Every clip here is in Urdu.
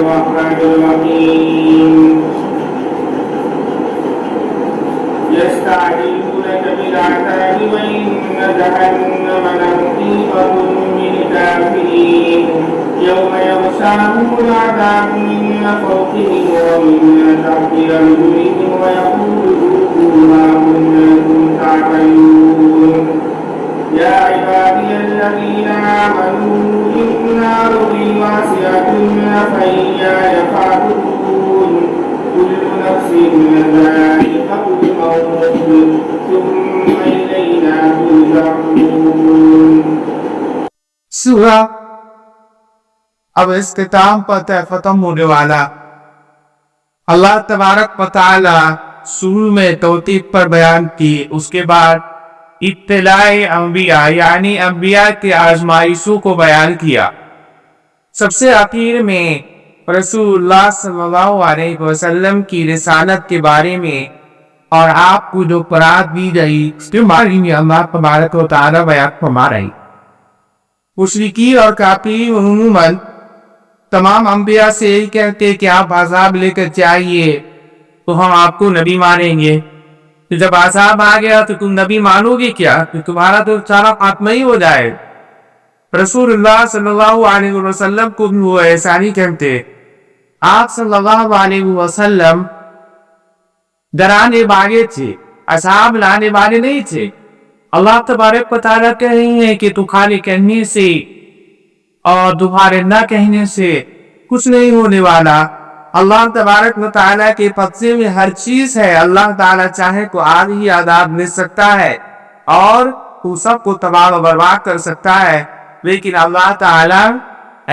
الرحمن الرحيم يستعجلونك بالعذاب وإن جهنم لمحيطة بالكافرين يوم يغشاهم العذاب من فوقهم ومن تحت أرجلهم ويقول ذوقوا ما كنتم تعملون يا عبادي الذين آمنوا إن أرضي واسعة فإياي فاعبدون كل نفس ذائقة الموت ثم إلينا ترجعون. سورہ اب اختتام پر ختم ہونے والا. اللہ تبارک و تعالی شروع میں توحید پر بیان کی، اس کے بعد ابتلاء انبیاء یعنی انبیاء کے آزمائشوں کو بیان کیا. سب سے آخر میں رسول اللہ صلی اللہ علیہ وسلم کی رسالت کے بارے میں اور آپ کو جو قرآن دی گئی اس کے بارے میں اللہ تبارک و تعالی بیان فرما رہے. مشرکین اور کافرین عموماً تمام انبیاء سے یہی کہتے کہ آپ عذاب لے کر چاہیے تو ہم آپ کو نبی مانیں گے. جب عذاب آ گیا تو تم نبی مانو گے کیا؟ کہ تمہارا تو سارا خاتمہ ہی ہو جائے. رسول اللہ صلی اللہ علیہ وسلم کو بھی وہ ایسا نہیں کہتے. آپ صلی اللہ علیہ وسلم ڈرانے والے تھے، عذاب لانے والے نہیں تھے. اللہ تبارک و تعالیٰ کہہ رہی ہیں کہ تمہارے کہنے سے اور تمہارے نہ کہنے سے کچھ نہیں ہونے والا. اللہ تبارک و تعالیٰ کے قبضے میں ہر چیز ہے. اللہ تعالیٰ چاہے تو آج ہی عذاب دے سکتا ہے اور وہ سب کو تباہ و برباد کر سکتا ہے، لیکن اللہ تعالیٰ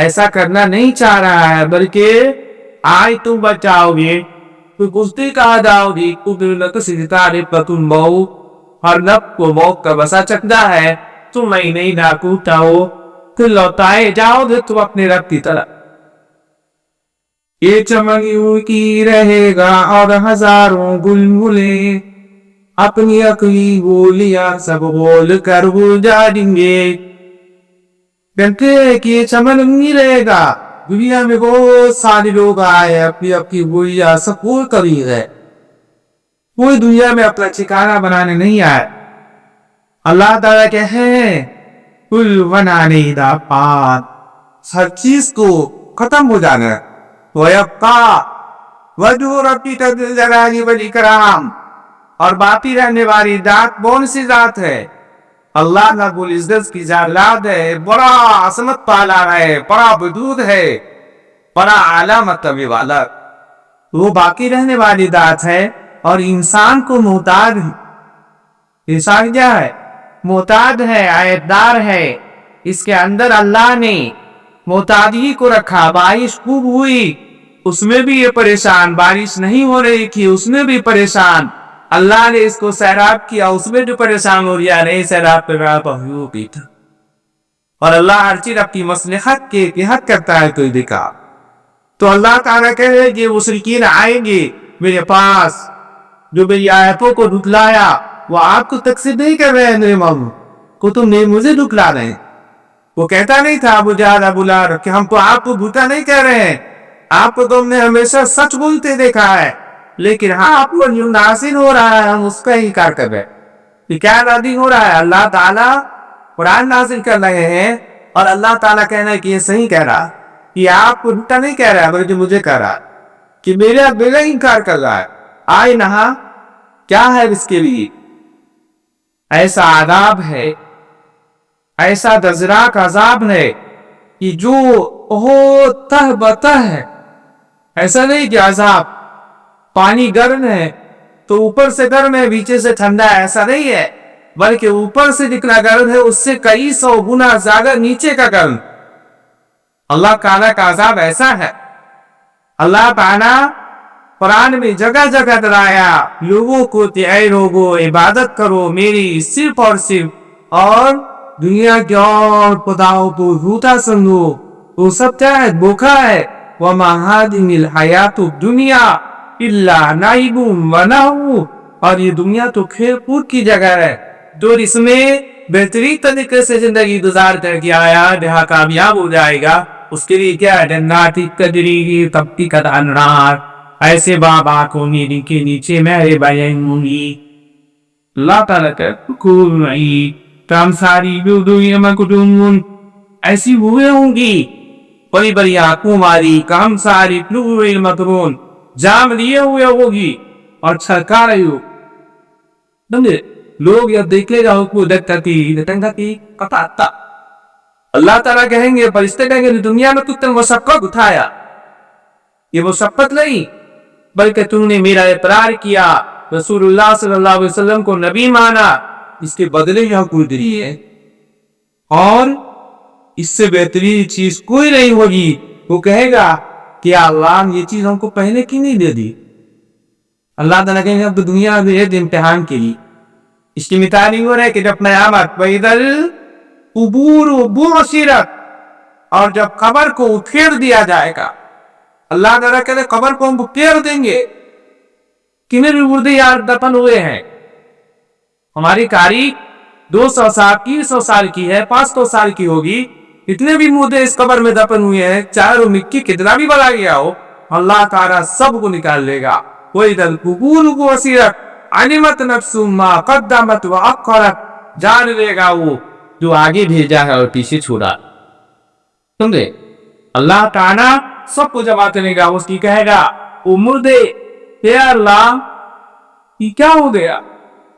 ایسا کرنا نہیں چاہ رہا ہے، بلکہ آج تم بچاؤ گے تو گزتے کہا جاؤ گی ہر نفس کو موت کا بسا چکتا ہے. تم نہیں ناکوتا ہو پھر لوٹائے جاؤ گے تم اپنے رب کی طرف. یہ چمن یوں کی رہے گا اور ہزاروں گل ملے اپنی عقلی بولیاں سب بول کر وہ جائیں گے. کہتے ہیں کہ یہ چمن نہیں رہے گا. دنیا میں بہت سارے لوگ آئے اپنی بولیاں سب بول کر ہی ہے. کوئی دنیا میں اپنا ٹھکانہ بنانے نہیں آئے. اللہ تعالیٰ کہے کل بنانے دا پان ہر چیز کو ختم ہو جانا ہے. وَيَبْقَى وَجْهُ رَبِّكَ ذُو الْجَلَالِ وَالْإِكْرَامِ اور باقی رہنے والی ذات کون سی ذات ہے؟ اللہ رب العزت کی ذات ہے. بڑا عظمت والا ہے، بڑا وجود ہے، بڑا اعلیٰ مرتبے والا. وہ باقی رہنے والی ذات ہے اور انسان کو محتاج ہے. انسان کیا ہے؟ محتاج ہے، عیبدار ہے. اس کے اندر اللہ نے محتاجی کو رکھا. بارش خوب ہوئی اس میں بھی یہ پریشان، بارش نہیں ہو رہی تھی اس میں بھی پریشان. اللہ نے اس کو سیراب کیا اس میں جو پریشان ہو رہا نہیں سیراب پہ بھی تھا. اور اللہ ہر چیز اپنی مصلحت کے تحت کرتا ہے. تو دیکھا تو اللہ تعالیٰ کہے کہ مشرکین آئیں گے میرے پاس جو میری آیتوں کو دھتلایا، وہ آپ کو تقسیم نہیں کر رہے ہیں میرے مومن کو، تم نے مجھے دھتلا رہے ہیں. وہ کہتا نہیں تھا ابو جہل ابو لہب کہ ہم تو آپ کو جھوٹا نہیں کہہ رہے ہیں، آپ کو تم نے ہمیشہ سچ بولتے دیکھا ہے، لیکن ہاں آپ کو جو نازل ہو رہا ہے ہم اس کا انکار کر رہے ہیں. کہ کیا نازل ہو رہا ہے؟ اللہ تعالیٰ قرآن نازل کر رہے ہیں اور اللہ تعالیٰ کہنا ہے کہ یہ صحیح کہہ رہا، یہ آپ کو جھوٹا نہیں کہہ رہا بلکہ مجھے کہہ رہا کہ میرا انکار کر رہا ہے. آئے نہا کیا ہے اس کے لیے؟ ایسا عذاب ہے، ایسا دردناک عذاب ہے کہ جو بہت تہ بتہ ہے. ایسا نہیں کہ عذاب پانی گرم ہے تو اوپر سے گرم ہے نیچے سے ٹھنڈا ہے، ایسا نہیں ہے، بلکہ اوپر سے جتنا گرم ہے اس سے کئی سو گنا زیادہ نیچے کا گرم. اللہ تعالیٰ کا عذاب ایسا ہے. اللہ تعالیٰ قرآن میں جگہ جگہ ڈرایا لوگوں کو کہ اے لوگوں عبادت کرو میری صرف اور صرف، اور دنیا کے اور خداؤں کو جھوٹا سمجھو. وہ سب کیا ہے؟ دھوکا ہے. وَمَا هَٰذِهِ الْحَيَاةُ الدُّنْيَا إِلَّا لَعِبٌ وَلَهْوٌ اور یہ دنیا تو کھیل کود کی جگہ ہے. جو اس میں بہترین طریقے سے زندگی گزار کر کے آیا جہاں کامیاب ہو جائے گا اس کے لیے کیا ہے؟ جنات تجری تبتی کا انہار، ایسے باب آنکھوں میری کے نیچے میرے بیان ہوں گی. اللہ تعالیٰ کا کوئی کام ساری کٹون ایسی ہوئے ہوں گی، بڑی بڑی آنکھوں والی کام ساری مکرون جام لیے ہوئے ہوگی اور چھڑکا رہی ہو. سمجھے؟ لوگ یہ دیکھے گا کو اللہ تعالیٰ کہیں گے، فرشتے کہیں گے دنیا میں تم مشقت اٹھایا، یہ مشقت نہیں بلکہ تم نے میرا اقرار کیا، رسول اللہ صلی اللہ علیہ وسلم کو نبی مانا، اس کے بدلے یہاں کوئی دری ہے اور اس سے بہترین چیز کوئی نہیں ہوگی. وہ کہے گا کہ اللہ نے یہ چیز ہم کو پہلے کیوں نہیں دے دی؟ اللہ تعالیٰ کہیں گے اب تو دنیا میں ہے امتحان کے لیے. اس کی مثال نہیں ہو رہا ہے کہ جب قیامت وَإِذَا الْقُبُورُ بُعْثِرَتْ، اور جب قبر کو پھیر دیا جائے گا، اللہ تعالیٰ کہتے ہیں قبر کو ہم پھیر دیں گے. کتنے بھی مردے یار دفن ہوئے ہیں، ہماری تاریخ 200 سال 300 سال کی ہے، 500 سال کی ہوگی. اتنے بھی مردے اس قبر میں دفن ہوئے ہیں، چاہے وہ مٹی کتنا بھی بڑا گیا ہو، اللہ تعالیٰ سب کو نکال لے گا. وَإِذَا الْقُبُورُ بُعْثِرَتْ عَلِمَتْ نَفْسٌ مَا قَدَّمَتْ وَأَخَّرَتْ، جان لے گا وہ جو آگے بھیجا ہے اور پیچھے چھوڑا. سمجھے؟ اللہ تعالیٰ سب کو جمع کرے گا. اس کی کہے گا وہ مردے، اے اللہ یہ کیا ہو گیا؟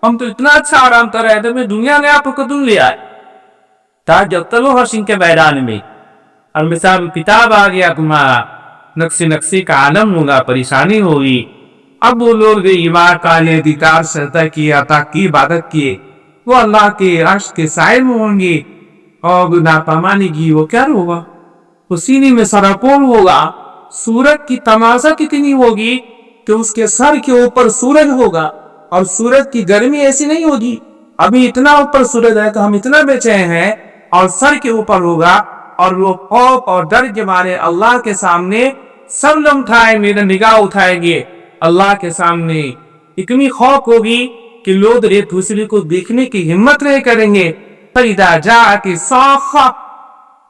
ہم تو اتنا اچھا آرام کر رہے تھے، میں دنیا میں آپ کو کدوں لے آئے تا جب تلو حسین کے میدان میں اور مثال کتاب آ گیا تمہارا، نقشے کا عالم ہوگا، پریشانی ہوگی. اب وہ لوگ ایمان کالے دیدار سرتا کی عطا کی عبادت کیے، وہ اللہ کے عرش کے سائے میں ہوں گے، اور نافرمانی کی وہ کیا ہوگا؟ وہ سینے میں سراپور ہوگا. سورج کی تماشا کتنی ہوگی کہ اس کے سر کے اوپر سورج ہوگا، اور سورج کی گرمی ایسی نہیں ہوگی. ابھی اتنا اوپر سورج ہے کہ ہم اتنا بے چین ہیں، اور سر کے اوپر ہوگا، اور وہ خوف اور ڈر کے مارے اللہ کے سامنے سر اٹھائیں گے، نگاہ اٹھائیں گے اللہ کے سامنے. اتنی خوف ہوگی کہ لوگ ایک دوسرے کو دیکھنے کی ہمت نہیں کریں گے. فَإِذَا جَاءَتِ الصَّاخَّةُ،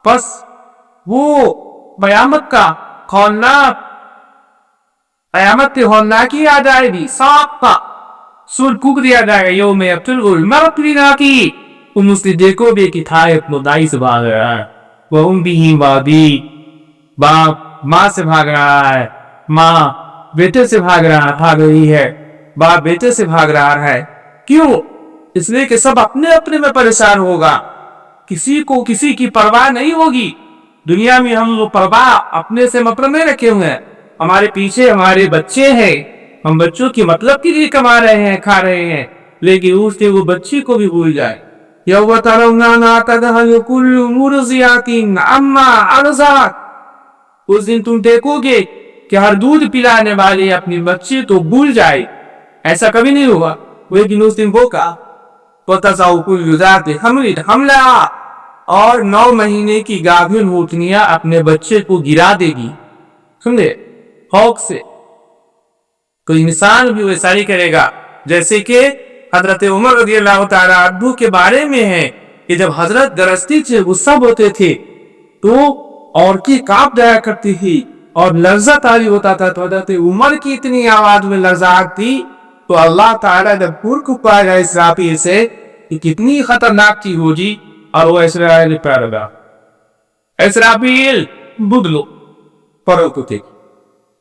بس وہ قیامت کا ہولناک، قیامت کی ہولناکی آ جائے گی. صاخہ، سور کوک دیا جائے گا. یوم یفزع المرء من اخیہ، تم اس سے دیکھو گے کہ تھا اپنے دائی سے بھاگ رہا ہے، وَهُمْ بِهِ بَعِيدٌ، باپ ماں سے بھاگ رہا ہے، ماں بیٹے سے بھاگ رہی ہے، باپ بیٹے سے بھاگ رہا ہے. کیوں؟ اس لیے کہ سب اپنے اپنے میں پریشان ہوگا، کسی کو کسی کی پرواہ نہیں ہوگی. دنیا میں ہم وہ پرواہ اپنے سے مطلب نہیں رکھے ہوئے ہیں. ہمارے پیچھے ہمارے بچے ہیں، ہم بچوں کی مطلب کے لیے کما رہے ہیں، کھا رہے ہیں، لیکن اس سے وہ بچی کو بھی بھول جائے. یوم ترونها تذهل كل مرضعة عما ارضعت، اس دن تم دیکھو گے کہ ہر دودھ پلانے والے اپنی بچی تو بھول جائے. ایسا کبھی نہیں ہوگا، لیکن اس دن وہ کہا وَتَضَعُ كُلُّ ذَاتِ حَمْلٍ حَمْلَهَا، اور 9 مہینے کی گابھن ہوٹنیاں اپنے بچے کو گرا دے گی. سمجھے؟ خوف سے کوئی انسان بھی ویسا ہی کرے گا. جیسے کہ حضرت عمر رضی اللہ تعالیٰ عنہ کے بارے میں ہے کہ جب حضرت گرستی سے غصہ ہوتے تھے تو عورتیں کانپ جایا کرتی تھی اور لرزہ طاری ہوتا تھا. تو حضرت عمر کی اتنی آواز میں لرزاہٹ تھی تو اللہ تعالیٰ جب پور کو پایا اسرافیل سے کہ کتنی خطرناک چیز ہوگی، اور وہ اسرائیل پہ لگا، اسرافیل بدلو پڑو تو تھے،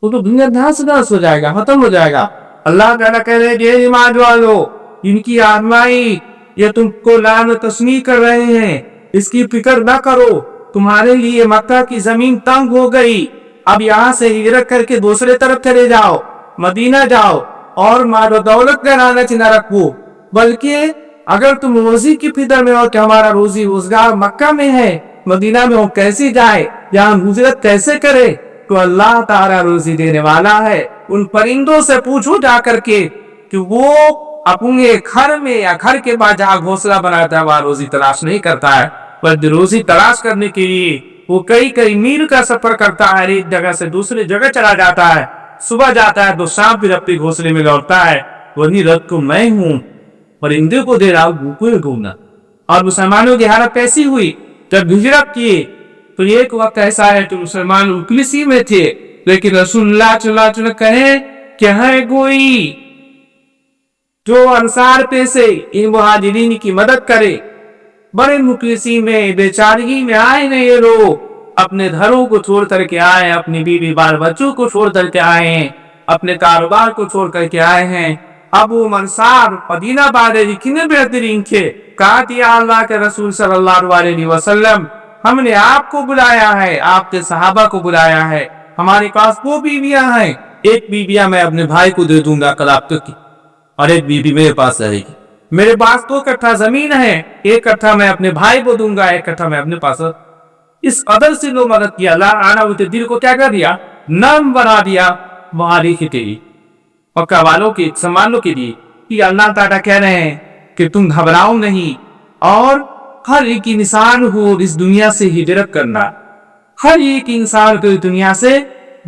وہ تو دنیا دھاس دھاس ہو جائے گا، ختم ہو جائے گا. اللہ تعالیٰ کہہ رہے کہ ایمان والو، ان کی آزمائی یہ تم کو لعن و تشنیع کر رہے ہیں، اس کی فکر نہ کرو. تمہارے لیے مکہ کی زمین تنگ ہو گئی، اب یہاں سے ہجرت کر کے دوسرے طرف چلے جاؤ، مدینہ جاؤ، اور مال و دولت کا لالچ نہ رکھو، بلکہ اگر تم روزی کی فکر میں ہو کہ ہمارا روزی روزگار مکہ میں ہے، مدینہ میں ہو کیسے جائے، یہاں ہجرت کیسے کرے، تو اللہ تعالیٰ روزی دینے والا ہے. ان پرندوں سے پوچھو جا کر کے کہ وہ اپنے گھر میں یا گھر کے بعد جہاں گھونسلہ بناتا ہے وہاں روزی تلاش نہیں کرتا ہے، پر روزی تلاش کرنے کے لیے وہ کئی میل کا سفر کرتا ہے، ایک جگہ سے دوسری جگہ چلا جاتا ہے، صبح جاتا ہے تو شام پھر اپنے گھونسلے میں لوٹتا ہے. وہی رات کو میں ہوں، پرندے کو دے رہا ہوں بھوکے گھومنا. اور مسلمانوں کی حالت کیسی ہوئی؟ جب ہجرت کیے تو ایک وقت ایسا ہے تو مسلمان مخلصی میں تھے، لیکن رسول اللہ صلی اللہ علیہ وسلم کہے کہ ہے کوئی جو انصار پہ سے ان مہاجرین کی مدد کرے، بڑے مخلصی میں بیچارگی میں آئے نہیں، یہ لوگ اپنے گھروں کو چھوڑ کر کے آئے، اپنی بیوی بال بچوں کو چھوڑ کر کے آئے ہیں، اپنے کاروبار کو چھوڑ کر کے آئے ہیں۔ ابو منصار مدینہ والے کتنے بہترین تھے، کہا کہ یا اللہ کے رسول صلی اللہ علیہ وسلم، ہم نے آپ کو بلایا ہے، آپ کے صحابہ کو بلایا ہے، ہمارے پاس وہ بیویاں ہیں، ایک بیویاں میں اپنے بھائی کو دے دوں گا کل آپ تک کی، اور ایک بیوی میرے پاس رہے گی، میرے پاس 2 کٹھا زمین ہے، 1 کٹھا میں اپنے بھائی کو دوں گا، 1 کٹھا میں اپنے پاس۔ اس قدر سے لو مدد کیا، اللہ آنا ہوتے دل کو کیا کر دیا، نرم بنا دیا، معارف کے لیے مکہ والوں کے مسلمانوں کے لیے، کہ اللہ تعالیٰ کہہ رہے ہیں کہ تم گھبراؤ نہیں، اور ہر ایک انسان کو اس دنیا سے ہجرت کرنا، ہر ایک انسان کو اس دنیا سے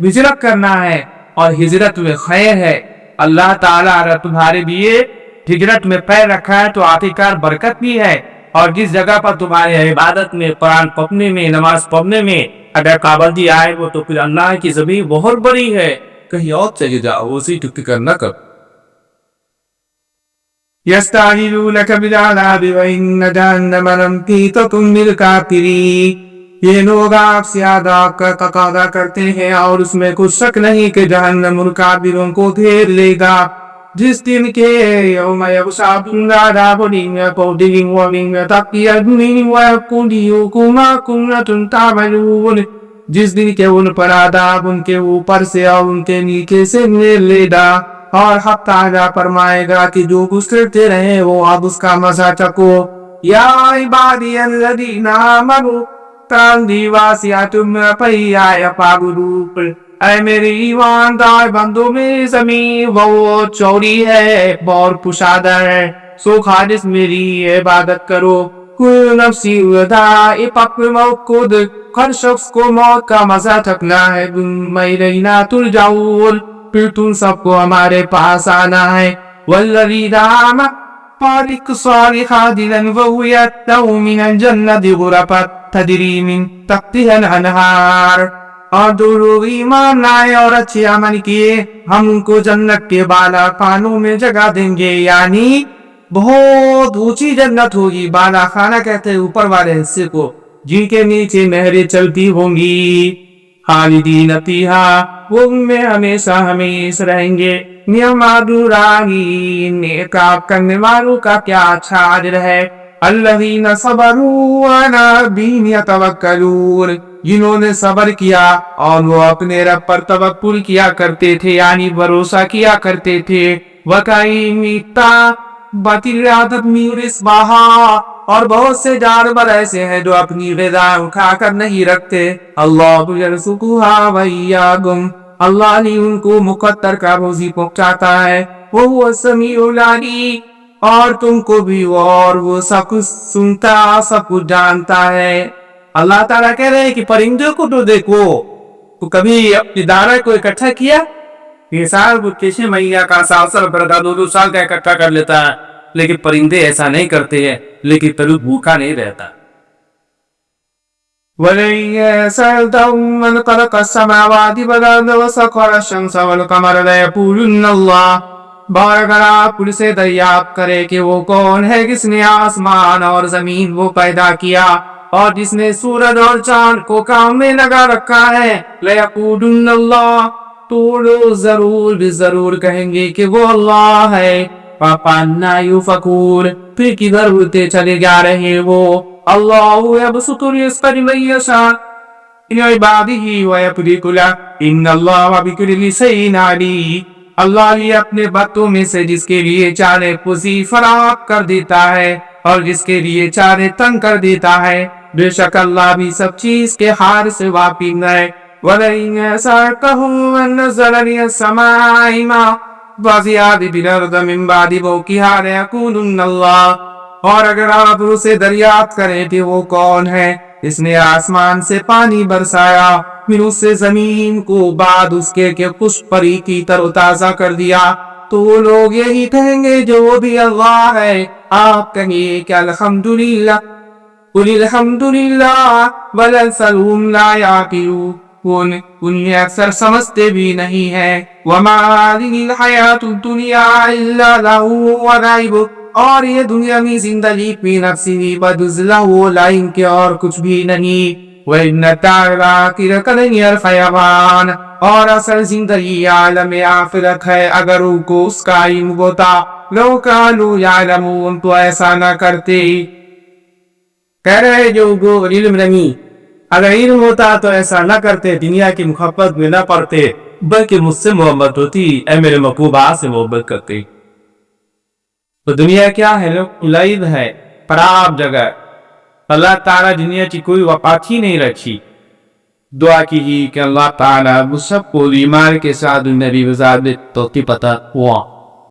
ہجرت کرنا ہے، اور ہجرت میں خیر ہے۔ اللہ تعالیٰ اگر تمہارے لیے ہجرت میں پیر رکھا ہے تو آخرکار برکت بھی ہے، اور جس جگہ پر تمہارے عبادت میں، قرآن پڑھنے میں، نماز پڑھنے میں اگر پابندی آئے وہ تو پھر اللہ کی زمین بہت بڑی ہے، کہیں اور چلے جاؤ، اسی فکر نہ کرو۔ يستعجلونك بالعذاب وإن جهنم لمحيطة بالكافرين، یہ لوگ آپ سے عذاب کا تقاضا کرتے ہیں، اور اس میں کچھ شک نہیں کہ جہنم ان کافروں کو گھیر لے گا، جس دن کے یوم یبساطون العذاب من فوقهم ومن تحت ارجلهم ويقول ذوقوا ما كنتم تعملون، جس دن کے ان پر عذاب ان کے اوپر سے اور ان کے نیچے سے گھیر لے گا، اور حق تعالیٰ فرمائے گا کہ جو گزرتے رہے وہ اب اس کا مزہ چکو۔ یا عبادی الذین آمنوا ترندی واسعتم فیہا فاعبدون، اے میرے ایماندار بندوں، میری زمین بہت چوڑی ہے، بہت کشادہ ہے، سو خالص میری عبادت کرو۔ کل نفسی ذائقۃ الموت، ہر شخص کو موت کا مزہ چکھنا ہے، ثم الینا ترجعون، پھر تم سب کو ہمارے پاس آنا ہے۔ والذین آمنوا وعملوا الصالحات لنبوئنهم من الجنة غرفا تجری من تحتها الانہار، اور جو لوگ ایمان لائے اور اچھے عمل کیے، ہم ان کو جنت کے بالا خانوں میں جگہ دیں گے، یعنی بہت اونچی جنت ہوگی، بالا خانہ کہتے ہیں اوپر والے حصے کو، جن کے نیچے نہریں چلتی ہوں گی، خالدین فیہا، وہ ان میں ہمیشہ ہمیشہ رہیں گے۔ نعم اجر العاملین، نیک کام کرنے والوں کا کیا اچھا اجر ہے۔ الذین صبروا وعلی ربہم یتوکلون، جنہوں نے صبر کیا اور وہ اپنے رب پر توکل کیا کرتے تھے، یعنی بھروسہ کیا کرتے تھے۔ وَکَأَيِّن مِّن دَابَّةٍ لَا تَحْمِلُ رِزْقَهَا، اور بہت سے جانور ایسے ہیں جو اپنی غذا اٹھا کر نہیں رکھتے۔ اللہ یرزقها وإیاکم، اللہ نے ان کو مقدر کا روزی پہنچاتا ہے۔ وہو السمیع العلیم، اور تم کو بھی، اور وہ سب کچھ سنتا، سب کچھ جانتا ہے۔ اللہ تعالیٰ کہہ رہے ہیں کہ پرندوں کو تو دیکھو، تو کبھی اپنی دانہ کو اکٹھا کیا، یہ سال وہ 6 مہینہ کا، سال بردا 2 سال کا اکٹھا کر لیتا ہے، لیکن پرندے ایسا نہیں کرتے ہیں، لیکن تلو بھوکا نہیں رہتا۔ وَلَئِن سَأَلْتَهُم مَّنْ خَلَقَ السَّمَاوَاتِ وَالْأَرْضَ وَسَخَّرَ الشَّمْسَ وَالْقَمَرَ لَيَقُولُنَّ اللَّهُ، اور اگر آپ ان سے دریافت کرے کہ وہ کون ہے جس نے آسمان اور زمین وہ پیدا کیا، اور جس نے سورج اور چاند کو کام میں لگا رکھا ہے، لَيَقُولُنَّ اللَّهُ، تو لوگ ضرور بھی ضرور کہیں گے کہ وہ اللہ ہے۔ فَأَنَّىٰ يُؤْفَكُونَ، پھر کدھر اڑتے چلے جا رہے وہ۔ اللہ یبسط الرزق لمن یشاء من عبادہ ویقدر لہ، ان اللہ بکل شیء علیم، اللہ یہ اپنے بندوں میں سے جس کے لیے چاہے خوشی فراخ کر دیتا ہے، اور جس کے لیے چاہے تنگ کر دیتا ہے، بے شک اللہ بھی سب چیز کے حال سے واقف ہے۔ وَلَئِن سَأَلْتَهُم مَّن نَّزَّلَ مِنَ السَّمَاءِ مَاءً فَأَحْيَا بِهِ الْأَرْضَ مِن بَعْدِ مَوْتِهَا لَيَقُولُنَّ اللَّهُ، اور اگر آپ اسے دریافت کریں کہ وہ کون ہے اس نے آسمان سے پانی برسایا، پھر اس سے زمین کو بعد اس کے کہ خشک پری کی تر تازہ کر دیا، تو وہ لوگ یہی کہیں گے جو وہ بھی اللہ ہے۔ آپ کہیے کہ الحمدللہ، قل الحمد للہ بل اکثرهم لا یعقلون، انہیں اکثر سمجھتے بھی نہیں ہیں۔ وما هذه الحیاۃ الدنیا الا لہو ولعب، اور یہ دنیاوی زندگی فی نفسی بدز لہو لعب کے اور کچھ بھی نہیں۔ وَإِنَّ الدَّارَ الْآخِرَةَ لَهِيَ الْحَيَوَانُ، اور اصل زندگی عالم آخرت ہے اگر ان کو اس کا علم ہوتا۔ لَوْ كَانُوا يَعْلَمُونَ، تو ایسا نہ کرتے۔ کہہ رہے جو کو علم نہیں، اگر علم ہوتا تو ایسا نہ کرتے، دنیا کی محبت میں نہ پڑتے، بلکہ مجھ سے محبت ہوتی، اے میرے محبوبہ سے محبت کرتے۔ تو دنیا کیا ہے؟ لعب ہے، خراب جگہ۔ اللہ تعالیٰ دنیا کی کوئی وقت ہی نہیں رکھی۔ دعا کیجیے کہ اللہ تعالیٰ مجھ سب کو ایمان کے ساتھ نبی وزاد توفیق عطا ہوا۔